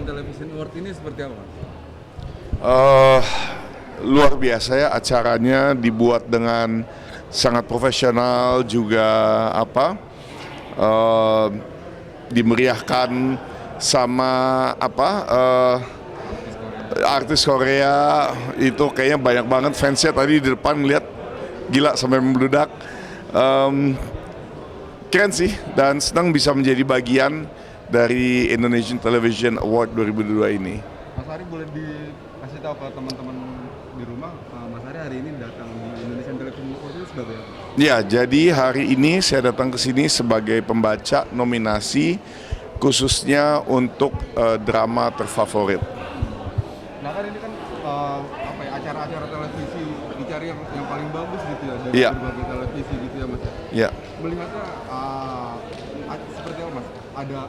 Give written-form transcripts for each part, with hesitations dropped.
Television Award ini seperti apa, Mas? Luar biasa ya, acaranya dibuat dengan sangat profesional juga dimeriahkan sama artis Korea itu kayaknya banyak banget fansnya tadi di depan ngeliat gila sampai membludak. Keren sih dan senang bisa menjadi bagian dari Indonesian Television Award 2022 ini. Mas Ari boleh dikasih tahu ke teman-teman di rumah, Mas Ari hari ini datang di Indonesian Television Award itu sebagai apa? Ya, jadi hari ini saya datang ke sini sebagai pembaca nominasi khususnya untuk drama terfavorit. Nah kan ini kan acara-acara televisi dicari yang paling bagus gitu ya dari Iya. berbagai televisi gitu ya, Mas. Ya. Melihatnya seperti apa, Mas? Ada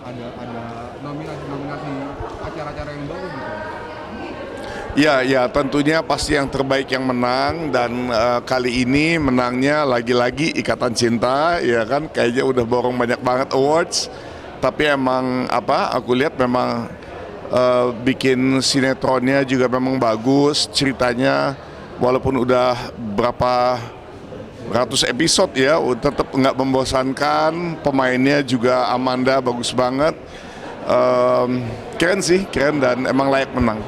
nominasi acara-acara yang bagus gitu. Ya, tentunya pasti yang terbaik yang menang dan kali ini menangnya lagi-lagi Ikatan Cinta, ya kan? Kayaknya udah borong banyak banget awards, tapi emang aku lihat memang bikin sinetronnya juga memang bagus, ceritanya walaupun udah berapa ratus episode ya, tetap nggak membosankan, pemainnya juga Amanda bagus banget, keren dan emang layak menang.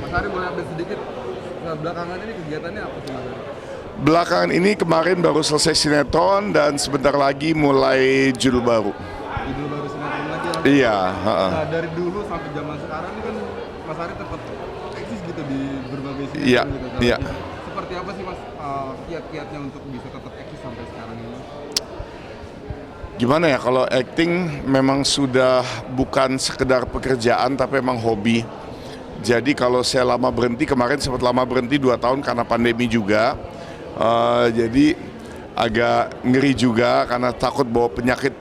Mas Ari boleh update sedikit, belakangan ini kegiatannya apa sih, Mas Ari? Belakangan ini kemarin baru selesai sinetron dan sebentar lagi mulai judul baru. Judul baru sinetron lagi ya? Iya. Nah dari dulu sampai zaman sekarang ini kan Mas Ari tetap eksis gitu di berbagai sinetron Iya, gitu. iya. Seperti apa sih, Mas, kiat-kiatnya untuk bisa tetap eksis sampai sekarang ini? Gimana ya, kalau acting memang sudah bukan sekedar pekerjaan tapi memang hobi. Jadi kalau saya lama berhenti, kemarin sempat lama berhenti 2 tahun karena pandemi juga. Jadi agak ngeri juga karena takut bawa penyakit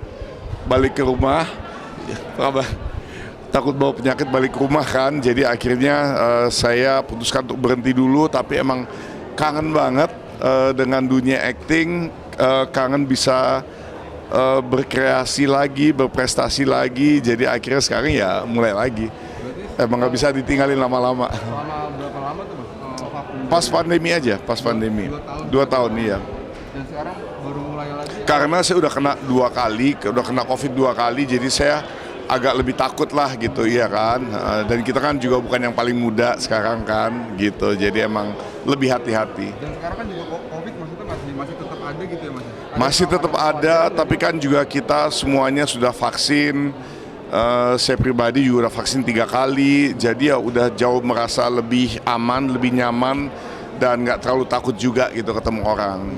balik ke rumah. Takut bawa penyakit balik ke rumah kan. Jadi akhirnya saya putuskan untuk berhenti dulu, tapi emang kangen banget dengan dunia acting, kangen bisa berkreasi lagi, berprestasi lagi. Jadi akhirnya sekarang ya mulai lagi. Emang nggak bisa ditinggalin lama-lama. Selama berapa lama tuh, Mas? Vakum Pas pandemi aja, pas pandemi. 2 tahun iya. Dan sekarang baru mulai lagi? Karena saya udah kena 2 kali, udah kena COVID 2 kali, jadi saya agak lebih takut lah gitu, iya kan. Dan kita kan juga bukan yang paling muda sekarang kan, gitu. Jadi emang lebih hati-hati. Dan sekarang kan juga COVID maksudnya masih tetap ada gitu ya, Mas? Masih tetap ada, tapi kan juga kita semuanya sudah vaksin. Saya pribadi juga udah vaksin 3 kali, jadi ya udah jauh merasa lebih aman, lebih nyaman, dan nggak terlalu takut juga gitu ketemu orang.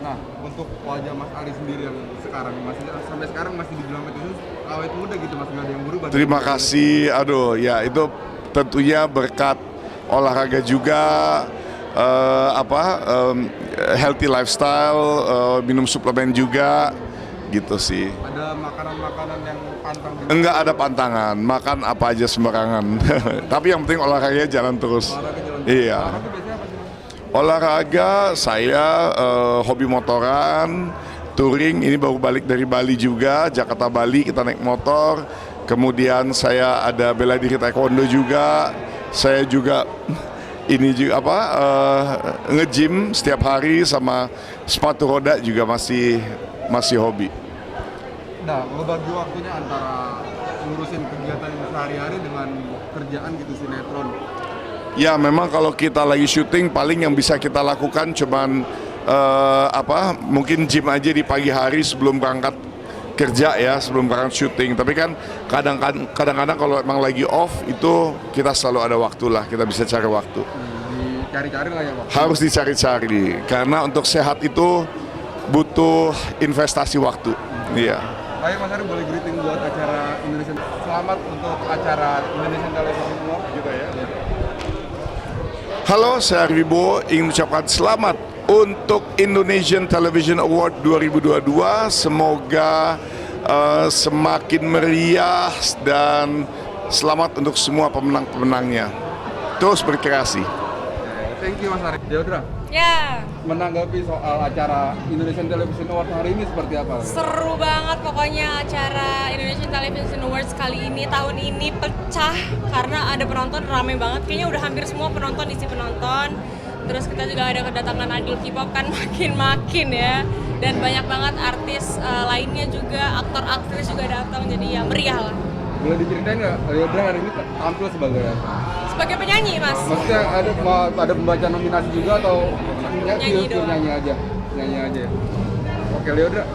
Nah, untuk wajah Mas Ali sendiri yang sekarang sampai sekarang masih dibilang itu awet muda gitu, Mas, nggak ada yang berubah. Terima kasih, ya itu tentunya berkat olahraga juga, healthy lifestyle, minum suplemen juga, gitu sih. Ada makanan-makanan yang pantang? Enggak ada pantangan, makan apa aja sembarangan. Tapi yang penting olahraganya jalan terus. Olahraga jalan terus. Iya. Olahraga biasanya apa sih, Mas? Olahraga saya hobi motoran, touring. Ini baru balik dari Bali juga, Jakarta Bali kita naik motor. Kemudian saya ada bela diri taekwondo juga. Saya juga ini juga nge-gym setiap hari sama sepatu roda juga masih hobi. Nah, ngebagi waktunya antara ngurusin kegiatan sehari-hari dengan kerjaan gitu, sinetron. Ya memang kalau kita lagi syuting paling yang bisa kita lakukan cuman mungkin gym aja di pagi hari sebelum berangkat kerja ya, sebelum berangkat syuting. Tapi kan kadang-kadang kalau emang lagi off itu kita selalu ada waktu lah, kita bisa cari waktu. Dicari-cari lah ya, Pak. Harus dicari-cari karena untuk sehat itu butuh investasi waktu. Iya. Baik, Mas Ari boleh greeting buat acara Indonesian. Selamat untuk acara Indonesian Television Award juga ya. Halo, saya Ari Wibowo ingin mengucapkan selamat untuk Indonesian Television Award 2022. Semoga semakin meriah dan selamat untuk semua pemenang-pemenangnya. Terus berkreasi. Thank you, Mas Ari. Deodra. Ya, Menanggapi soal acara Indonesian Television Awards hari ini seperti apa? seru banget pokoknya acara Indonesian Television Awards kali ini, tahun ini pecah karena ada penonton rame banget. Kayaknya udah hampir semua penonton isi penonton. Terus kita juga ada kedatangan idol K-pop kan makin ya. Dan banyak banget artis lainnya juga, aktor aktris juga datang, jadi ya meriah lah. Boleh diceritain nggak, Lyodra hari ini tampil sebagai apa? Sebagai penyanyi mas. Maksudnya ada pembaca nominasi juga atau Nyanyi doang. nyanyi aja. Oke, Lyodra,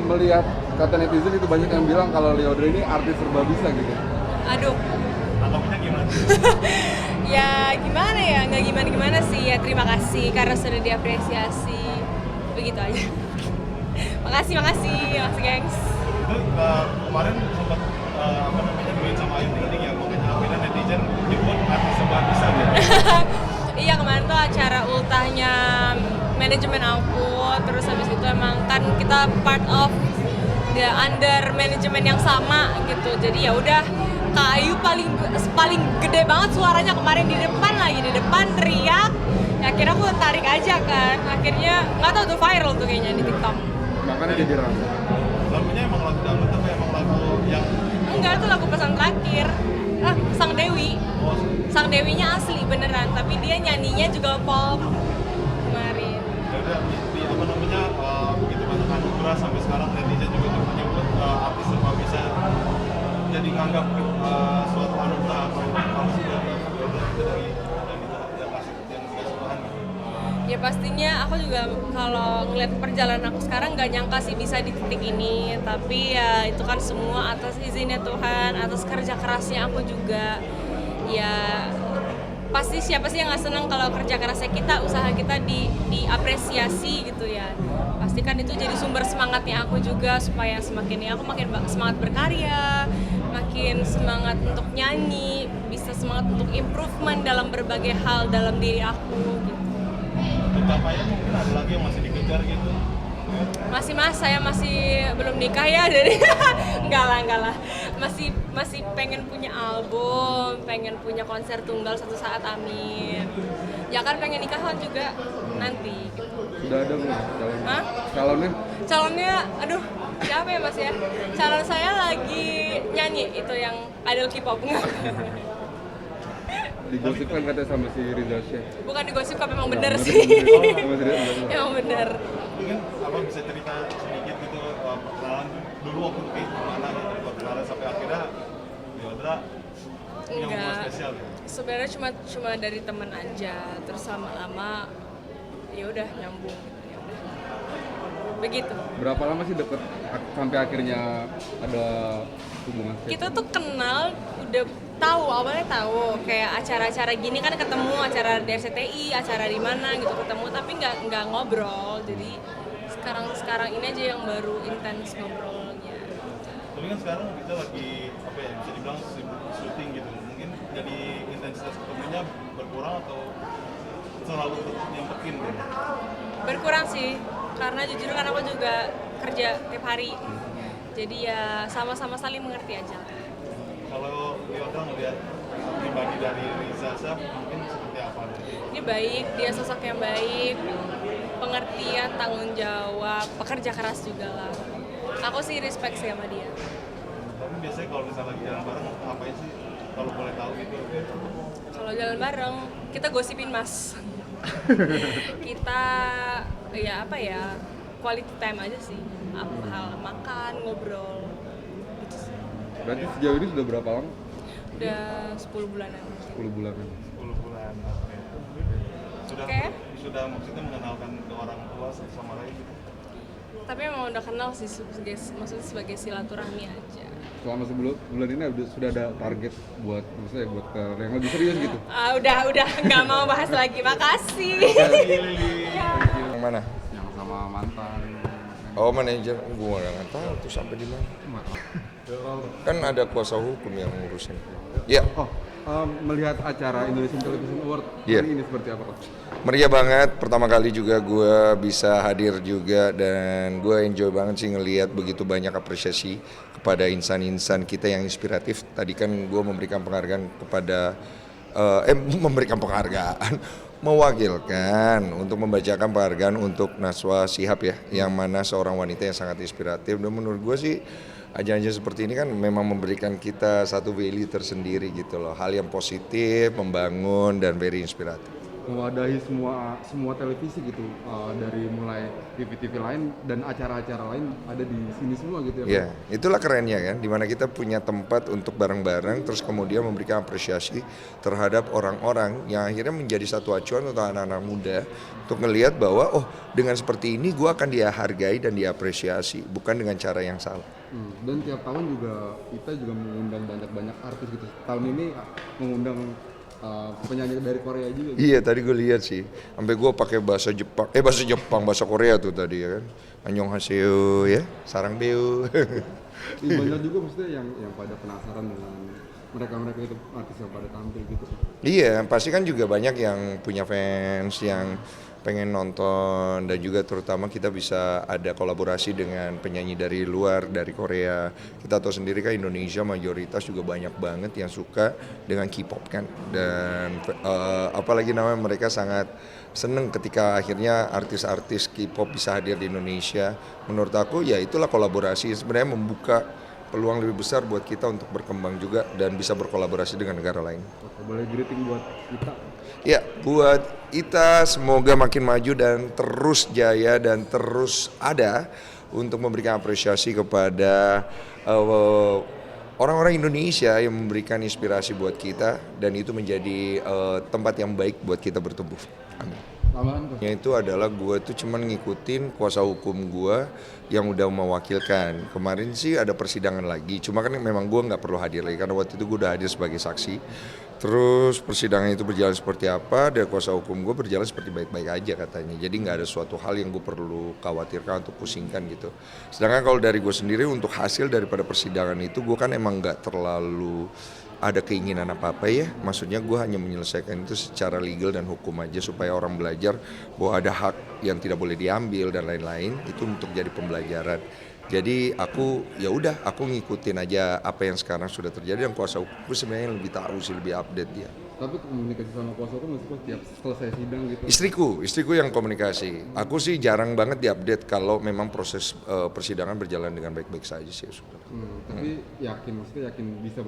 melihat kata netizen itu banyak yang bilang kalau Lyodra ini artis serba bisa gitu. Aduh. Tanggapnya gimana? Ya gimana ya, nggak gimana-gimana sih ya, terima kasih karena sudah diapresiasi. Begitu aja. makasih gengs. Itu kemarin sempat duit sama Ayu Ting Ting ya, makanya akhirnya netizen nyebut artis serba bisa gitu. Iya, kemarin tuh acara ultahnya manajemen aku, terus habis itu emang kan kita part of the under manajemen yang sama gitu, jadi ya udah Kak Ayu paling gede banget suaranya kemarin di depan teriak, ya akhirnya aku tarik aja kan, akhirnya nggak tahu tuh viral tuh kayaknya di TikTok. Makanya jadi ramai. Lagunya emang lagu dangdut apa emang lagu yang Enggak, itu lagu pesan terakhir. Sang Dewi. Sang Dewinya asli beneran, tapi dia nyanyinya juga pop kemarin. ya udah di apa namanya begitu banyak anugerah sampai sekarang netizen juga tuh menyebut artis serba bisa jadi nganggap suatu anugerah atau apa sih dari yang dikasih Tuhan gitu. Ya pastinya aku juga kalau ngeliat perjalanan aku sekarang nggak nyangka sih bisa di titik ini, tapi ya itu kan semua atas izinnya Tuhan, atas kerja kerasnya aku juga. Ya pasti siapa sih yang nggak senang kalau kerja kerasnya kita, usaha kita diapresiasi gitu ya. Pasti kan itu jadi sumber semangatnya aku juga, supaya aku makin semangat berkarya, makin semangat untuk nyanyi, bisa semangat untuk improvement dalam berbagai hal dalam diri aku gitu. Pencapaian mungkin ada lagi yang masih dikejar gitu. Saya masih belum nikah ya, jadi enggak lah. Masih pengen punya album, pengen punya konser tunggal suatu saat, amin. Ya kan pengen nikahan juga nanti. Sudah ada belum calonnya? Hah? Calonnya, aduh, siapa ya mas ya? Calon saya lagi nyanyi, itu yang idol K-pop. Digosipkan katanya sama si Riza Shah. Bukan digosip, memang bener Sama sih. si- Emang bener. Mungkin apa bisa cerita sedikit gitu perkenalan dulu waktu itu kayak gimana gitu perkenalan sampai akhirnya Lyodra yang Enggak. spesial gitu. Sebenarnya cuma dari teman aja, terus lama-lama ya udah nyambung gitu, ya udah. Begitu. Berapa lama sih deket sampai akhirnya ada hubungan seks? Kita tuh kenal udah awalnya tahu kayak acara-acara gini kan ketemu, acara di RCTI, acara di mana gitu ketemu, tapi nggak ngobrol. Jadi sekarang ini aja yang baru intens ngobrolnya. Tapi kan sekarang kita lagi apa ya bisa dibilang sibuk syuting gitu. Mungkin jadi intensitas ketemunya berkurang atau selalu nyempetin gitu. Berkurang sih, karena jujur kan aku juga kerja tiap hari. Jadi ya sama-sama saling mengerti aja. Kalau Lyodra ngelihat pribadi dari Riza Shah mungkin seperti apa? Dia baik, dia sosok yang baik, pengertian, tanggung jawab, pekerja keras juga lah. Aku sih respect sih sama dia. Tapi biasanya kalau misalnya lagi jalan bareng ngapain sih kalau boleh tahu gitu? Kalau jalan bareng, kita gosipin mas. Kita ya apa ya, quality time aja sih. Apa hal makan, ngobrol. Gitu sih. Berarti sejauh ini sudah berapa lama? Udah 10 bulanan. 10 bulanan. 10 bulan. Oke. Oke. Sudah maksudnya mengenalkan ke orang tua sama lain gitu. Tapi emang udah kenal sih, maksudnya sebagai silaturahmi aja. Selama sebelum bulan ini sudah ada target buat maksudnya buat ke yang lebih serius gitu. Udah nggak mau bahas lagi. Makasih. Yang mana? Yang sama mantan. Oh, manajer. Gua nggak tahu tuh sampai di mana. Kan ada kuasa hukum yang ngurusin. Ya, Melihat acara Indonesian Television Award Iya. hari ini seperti apa, Pak? meriah banget. Pertama kali juga gue bisa hadir juga dan gue enjoy banget sih ngelihat begitu banyak apresiasi kepada insan-insan kita yang inspiratif. Tadi kan gue memberikan penghargaan kepada memberikan penghargaan, mewakilkan untuk membacakan penghargaan untuk Najwa Shihab ya, yang mana seorang wanita yang sangat inspiratif. Dan menurut gue sih ajang-ajang seperti ini kan memang memberikan kita satu value tersendiri gitu loh, hal yang positif, membangun dan very inspiratif. Mewadahi semua televisi gitu, dari mulai TV-TV lain dan acara-acara lain ada di sini semua gitu ya. Ya, itulah kerennya kan, dimana kita punya tempat untuk bareng-bareng, terus kemudian memberikan apresiasi terhadap orang-orang yang akhirnya menjadi satu acuan untuk anak-anak muda untuk ngelihat bahwa oh dengan seperti ini gue akan dihargai dan diapresiasi, bukan dengan cara yang salah. Dan tiap tahun juga kita juga mengundang banyak artis gitu. Tahun ini mengundang penyanyi dari Korea juga. Iya, tadi gue lihat sih, sampai gue pakai bahasa Korea tuh tadi ya kan. Annyeonghaseyo ya, sarang beo. Banyak juga maksudnya yang pada penasaran dengan mereka itu artis yang pada tampil gitu. Iya, pasti kan juga banyak yang punya fans yang pengen nonton, dan juga terutama kita bisa ada kolaborasi dengan penyanyi dari luar, dari Korea. Kita tahu sendiri kan Indonesia mayoritas juga banyak banget yang suka dengan K-pop kan, dan apalagi namanya mereka sangat seneng ketika akhirnya artis-artis K-pop bisa hadir di Indonesia. Menurut aku ya itulah kolaborasi, sebenarnya membuka peluang lebih besar buat kita untuk berkembang juga dan bisa berkolaborasi dengan negara lain. Oke, boleh greeting buat kita? Ya, buat Ita semoga makin maju dan terus jaya dan terus ada untuk memberikan apresiasi kepada orang-orang Indonesia yang memberikan inspirasi buat kita, dan itu menjadi tempat yang baik buat kita bertumbuh. Amin. Yang itu adalah gue tuh cuman ngikutin kuasa hukum gue yang udah mewakilkan. Kemarin sih ada persidangan lagi, cuma kan memang gue nggak perlu hadir lagi karena waktu itu gue udah hadir sebagai saksi. Terus persidangan itu berjalan seperti apa, dan kuasa hukum gue berjalan seperti baik-baik aja katanya. Jadi nggak ada suatu hal yang gue perlu khawatirkan atau pusingkan gitu. Sedangkan kalau dari gue sendiri untuk hasil daripada persidangan itu, gue kan emang nggak terlalu ada keinginan apa-apa ya, maksudnya gue hanya menyelesaikan itu secara legal dan hukum aja supaya orang belajar bahwa ada hak yang tidak boleh diambil dan lain-lain, itu untuk jadi pembelajaran. Jadi aku ya udah, aku ngikutin aja apa yang sekarang sudah terjadi, dan kuasa hukum sebenarnya lebih tahu sih, lebih update dia. Tapi komunikasi sama kuasa hukum maksudnya tiap selesai sidang gitu? Istriku yang komunikasi. Aku sih jarang banget diupdate kalau memang proses persidangan berjalan dengan baik-baik saja sih. Tapi maksudnya yakin bisa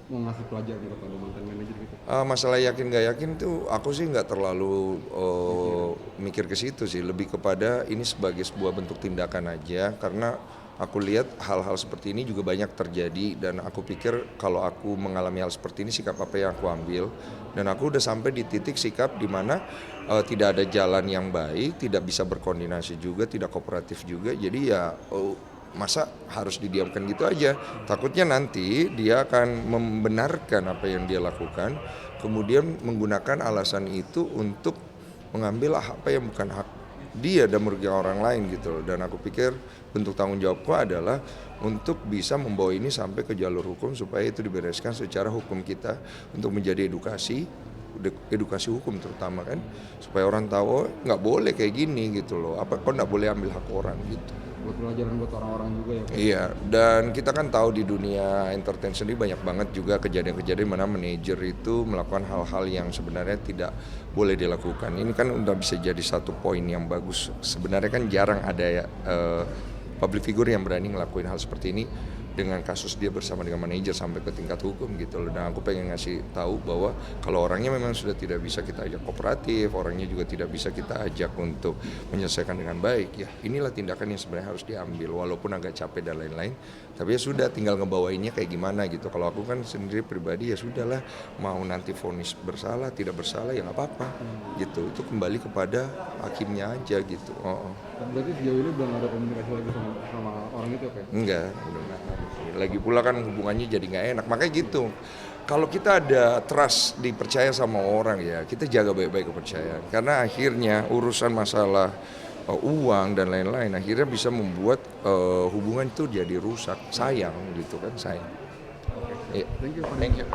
mau ngasih pelajaran kepada mantan manajer gitu? Masalah yakin gak yakin tuh aku sih nggak terlalu mikir ke situ sih, lebih kepada ini sebagai sebuah bentuk tindakan aja, karena aku lihat hal-hal seperti ini juga banyak terjadi, dan aku pikir kalau aku mengalami hal seperti ini, sikap apa yang aku ambil, dan aku udah sampai di titik sikap di mana tidak ada jalan yang baik, tidak bisa berkoordinasi juga, tidak kooperatif juga, jadi ya masa harus didiamkan gitu aja. Takutnya nanti dia akan membenarkan apa yang dia lakukan, kemudian menggunakan alasan itu untuk mengambil apa yang bukan hak dia dan merugikan orang lain gitu. Dan aku pikir bentuk tanggung jawabku adalah untuk bisa membawa ini sampai ke jalur hukum supaya itu dibereskan secara hukum kita, untuk menjadi edukasi hukum terutama kan, supaya orang tahu nggak boleh kayak gini gitu loh, kok nggak boleh ambil hak orang gitu. Buat pelajaran buat orang-orang juga ya. Iya, dan kita kan tahu di dunia entertain sendiri banyak banget juga kejadian-kejadian mana manajer itu melakukan hal-hal yang sebenarnya tidak boleh dilakukan. Ini kan udah bisa jadi satu poin yang bagus. Sebenarnya kan jarang ada ya public figure yang berani ngelakuin hal seperti ini dengan kasus dia bersama dengan manajer sampai ke tingkat hukum gitu loh. Dan aku pengen ngasih tahu bahwa kalau orangnya memang sudah tidak bisa kita ajak kooperatif, orangnya juga tidak bisa kita ajak untuk menyelesaikan dengan baik, ya inilah tindakan yang sebenarnya harus diambil, walaupun agak capek dan lain-lain. Tapi ya sudah, tinggal ngebawainnya kayak gimana gitu. Kalau aku kan sendiri pribadi ya sudahlah, mau nanti vonis bersalah tidak bersalah ya nggak apa-apa gitu. Itu kembali kepada hakimnya aja gitu. Berarti sejauh ini belum ada komunikasi lagi sama orang itu kayak? Enggak, belum. Lagi pula kan hubungannya jadi nggak enak, makanya gitu. Kalau kita ada trust, dipercaya sama orang ya, kita jaga baik-baik kepercayaan. Karena akhirnya urusan masalah uang dan lain-lain akhirnya bisa membuat hubungan itu jadi rusak, sayang gitu kan, sayang. Thank you. Thank you.